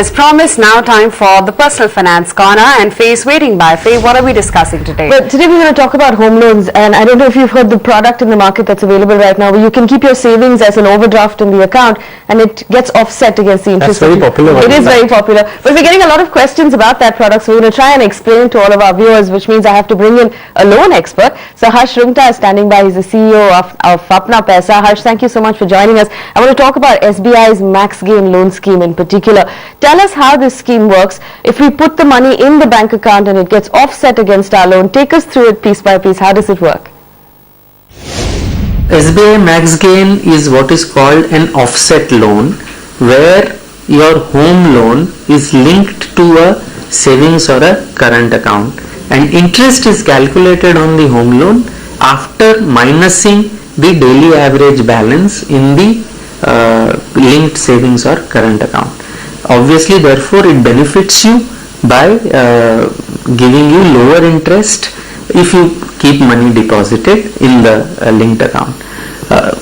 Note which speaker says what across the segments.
Speaker 1: As promised, now time for the Personal Finance Corner, and Faye is waiting by. Faye, what are we discussing today?
Speaker 2: Well, today we're going to talk about home loans, and I don't know if you've heard the product in the market that's available right now, where you can keep your savings as an overdraft in the account, and it gets offset against the interest.
Speaker 3: That's very popular.
Speaker 2: It is very popular. But we're getting a lot of questions about that product, so we're going to try and explain it to all of our viewers, which means I have to bring in a loan expert. So Harsh Rungta is standing by. He's the CEO of Apna Paisa. Harsh, thank you so much for joining us. I want to talk about SBI's Max Gain loan scheme in particular. Tell us how this scheme works. If we put the money in the bank account and it gets offset against our loan, take us through it piece by piece. How does it work?
Speaker 3: SBI Max Gain is what is called an offset loan, where your home loan is linked to a savings or a current account, and interest is calculated on the home loan after minusing the daily average balance in the linked savings or current account. Obviously, therefore, it benefits you by giving you lower interest if you keep money deposited in the linked account.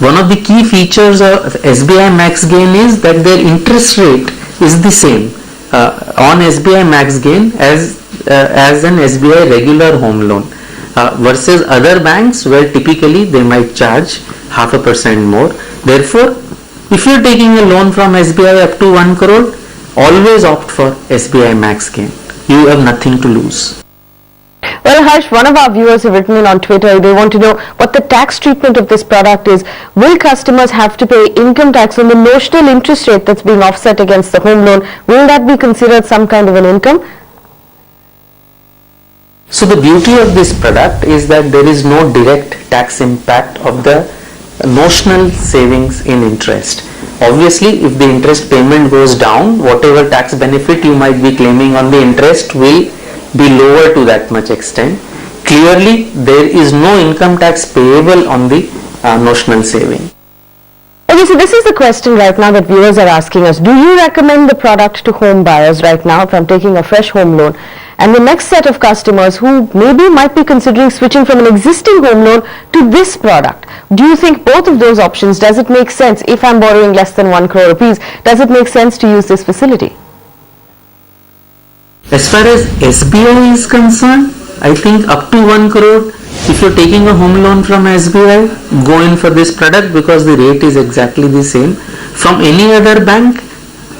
Speaker 3: One of the key features of SBI Max Gain is that their interest rate is the same on SBI Max Gain as an SBI regular home loan versus other banks where typically they might charge 0.5% more. Therefore, if you are taking a loan from SBI up to 1 crore, always opt for SBI Max Gain. You have nothing to lose.
Speaker 2: Well, Harsh, one of our viewers have written in on Twitter. They want to know what the tax treatment of this product is. Will customers have to pay income tax on the notional interest rate that's being offset against the home loan? Will that be considered some kind of an income?
Speaker 3: So the beauty of this product is that there is no direct tax impact of the notional savings in interest. Obviously, if the interest payment goes down, whatever tax benefit you might be claiming on the interest will be lower to that much extent. Clearly, there is no income tax payable on the notional saving.
Speaker 2: Okay, so this is the question right now that viewers are asking us. Do you recommend the product to home buyers right now if I'm taking a fresh home loan? And the next set of customers who maybe might be considering switching from an existing home loan to this product. Do you think both of those options, does it make sense if I'm borrowing less than 1 crore rupees? Does it make sense to use this facility?
Speaker 3: As far as SBI is concerned, I think up to 1 crore, if you're taking a home loan from SBI, go in for this product because the rate is exactly the same. From any other bank,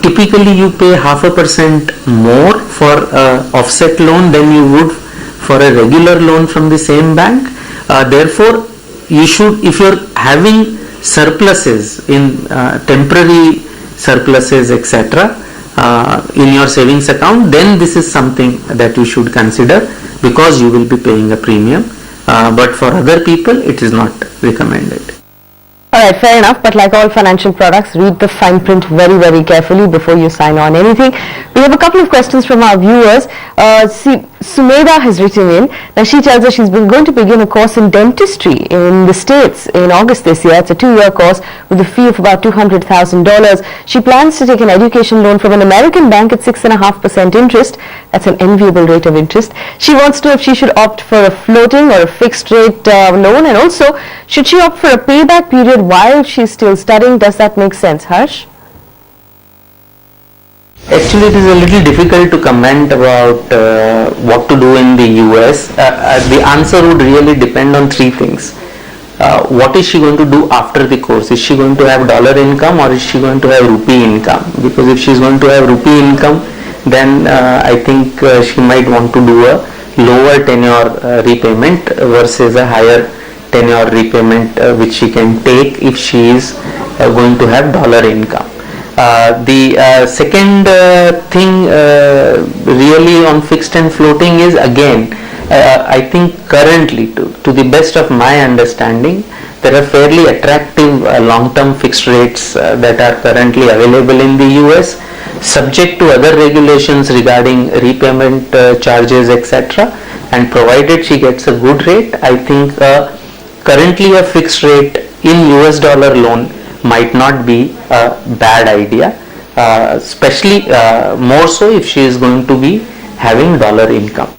Speaker 3: typically you pay 0.5% more for offset loan than you would for a regular loan from the same bank. Therefore, you should, if you're having surpluses in temporary surpluses, etc., in your savings account, then this is something that you should consider because you will be paying a premium. But for other people, it is not recommended.
Speaker 2: Alright, fair enough, but like all financial products, read the fine print very, very carefully before you sign on anything. We have a couple of questions from our viewers. Sumeda has written in. Now she tells us she's going to begin a course in dentistry in the States in August this year. It's a 2-year course with a fee of about $200,000. She plans to take an education loan from an American bank at 6.5% interest. That's an enviable rate of interest. She wants to know if she should opt for a floating or a fixed rate loan, and also should she opt for a payback period while she's still studying. Does that make sense, Harsh?
Speaker 3: Actually, it is a little difficult to comment about what to do in the US. The answer would really depend on 3 things. What is she going to do after the course? Is she going to have dollar income or is she going to have rupee income? Because if she is going to have rupee income, then I think she might want to do a lower tenure repayment versus a higher tenure repayment which she can take if she is going to have dollar income. The second thing really on fixed and floating is, again, I think currently, to the best of my understanding, there are fairly attractive long-term fixed rates that are currently available in the US, subject to other regulations regarding repayment charges, etc. And provided she gets a good rate, I think currently a fixed rate in US dollar loan might not be a bad idea, especially more so if she is going to be having dollar income.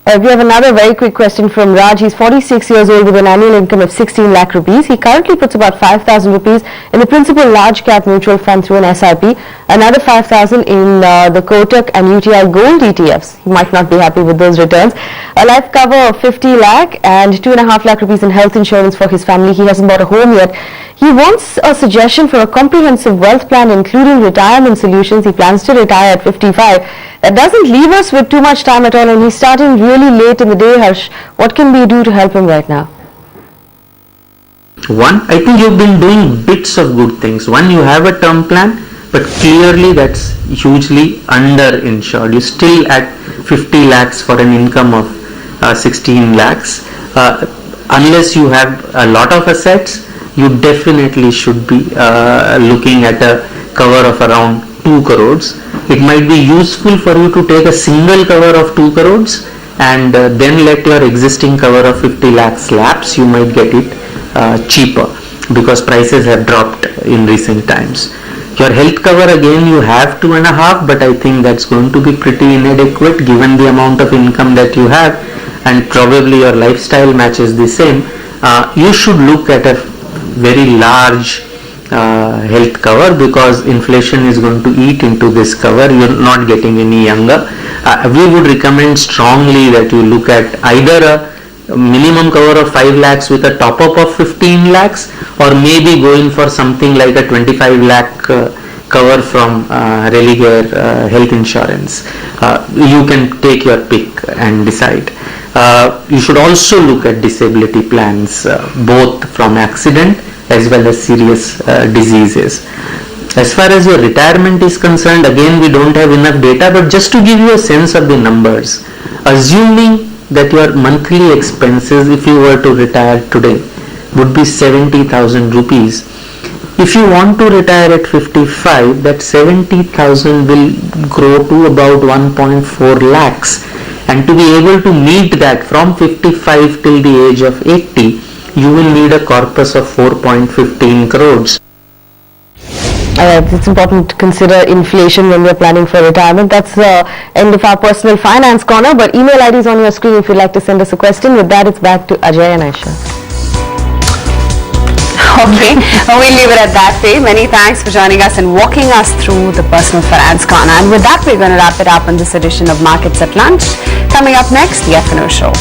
Speaker 2: We have another very quick question from Raj. He's 46 years old with an annual income of 16 lakh rupees. He currently puts about 5,000 rupees in the principal large cap mutual fund through an SIP, another 5,000 in the Kotak and UTI Gold ETFs. He might not be happy with those returns. A life cover of 50 lakh and 2.5 lakh rupees in health insurance for his family. He hasn't bought a home yet. He wants a suggestion for a comprehensive wealth plan including retirement solutions. He plans to retire at 55. That doesn't leave us with too much time at all, and he's starting really late in the day. Harsh, what can we do to help him right now?
Speaker 3: One, I think you've been doing bits of good things. One, you have a term plan, but clearly that's hugely under-insured. You're still at 50 lakhs for an income of 16 lakhs. Unless you have a lot of assets, you definitely should be looking at a cover of around 2 crores. It might be useful for you to take a single cover of 2 crores and then let your existing cover of 50 lakhs lapse. You might get it cheaper because prices have dropped in recent times. Your health cover, again, you have 2.5, but I think that's going to be pretty inadequate given the amount of income that you have, and probably your lifestyle matches the same. You should look at a very large health cover because inflation is going to eat into this cover. You're not getting any younger. We would recommend strongly that you look at either a minimum cover of 5 lakhs with a top up of 15 lakhs or maybe going for something like a 25 lakh cover from Religare health insurance. You can take your pick and decide. You should also look at disability plans, both from accident as well as serious diseases. As far as your retirement is concerned, again, we don't have enough data, but just to give you a sense of the numbers, assuming that your monthly expenses, if you were to retire today, would be 70,000 rupees. If you want to retire at 55, that 70,000 will grow to about 1.4 lakhs. And to be able to meet that from 55 till the age of 80, you will need a corpus of 4.15 crores.
Speaker 2: It's important to consider inflation when we're planning for retirement. That's the end of our personal finance corner, but email ID is on your screen if you'd like to send us a question. With that, it's back to Ajay and Aisha.
Speaker 1: Okay, we'll leave it at that way. Many thanks for joining us and walking us through the personal finance corner. And with that, we're going to wrap it up on this edition of Markets at Lunch. Coming up next, the F&O Show.